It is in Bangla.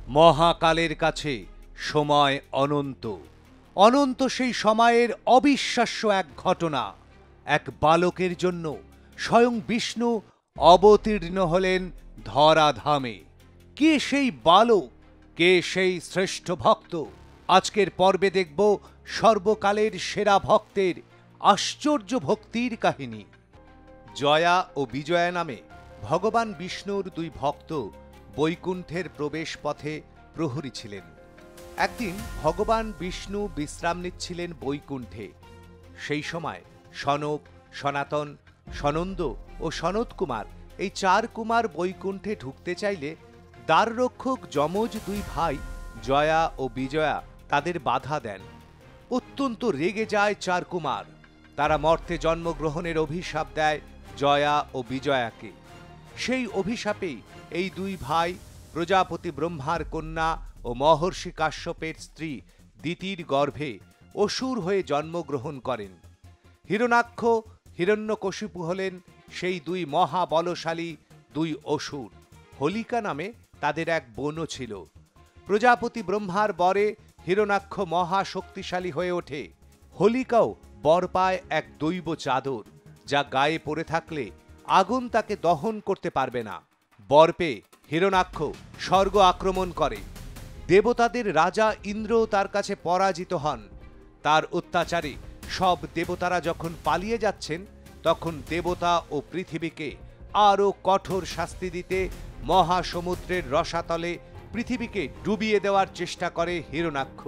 মহাকালের কাছে সময় অনন্ত। অনন্ত সেই সময়ের অবিশ্বাস্য এক ঘটনা। এক বালকের জন্য স্বয়ং বিষ্ণু অবতীর্ণ হলেন ধরাধামে। কে সেই বালক, কে সেই শ্রেষ্ঠ ভক্ত? আজকের পর্বে দেখব সর্বকালের সেরা ভক্তের আশ্চর্য ভক্তির কাহিনী। জয়া ও বিজয়া নামে ভগবান বিষ্ণুর দুই ভক্ত বৈকুণ্ঠের প্রবেশ পথে প্রহরী ছিলেন। একদিন ভগবান বিষ্ণু বিশ্রাম নিচ্ছিলেন বৈকুণ্ঠে। সেই সময় সনক, সনাতন, সনন্দ ও সনত কুমার, এই চার কুমার বৈকুণ্ঠে ঢুকতে চাইলে দ্বাররক্ষক যমজ দুই ভাই জয়া ও বিজয়া তাদের বাধা দেন। অত্যন্ত রেগে যায় চার কুমার। তারা মর্তে জন্মগ্রহণের অভিশাপ দেয় জয়া ও বিজয়াকে। সেই অভিশাপেই এই দুই ভাই প্রজাপতি ব্রহ্মার কন্যা ও মহর্ষি কাশ্যপের স্ত্রী দিতির গর্ভে অসুর হয়ে জন্মগ্রহণ করেন। হিরণ্যাক্ষ, হিরণ্যকশিপু হলেন সেই দুই মহাবলশালী দুই অসুর। হোলিকা নামে তাদের এক বোনও ছিল। প্রজাপতি ব্রহ্মার বরে হিরণ্যাক্ষ মহা শক্তিশালী হয়ে ওঠে। হোলিকাও বর পায় এক দৈব চাদর, যা গায়ে পড়ে থাকলে আগুন তাকে দহন করতে পারবে না। বর পেয়ে হিরণ্যাক্ষ স্বর্গ আক্রমণ করে। দেবতাদের রাজা ইন্দ্র তার কাছে পরাজিত হন। তার অত্যাচারে সব দেবতারা যখন পালিয়ে যাচ্ছেন, তখন দেবতা ও পৃথিবীকে আরও কঠোর শাস্তি দিতে মহাসমুদ্রের রসাতলে পৃথিবীকে ডুবিয়ে দেওয়ার চেষ্টা করে হিরণ্যাক্ষ।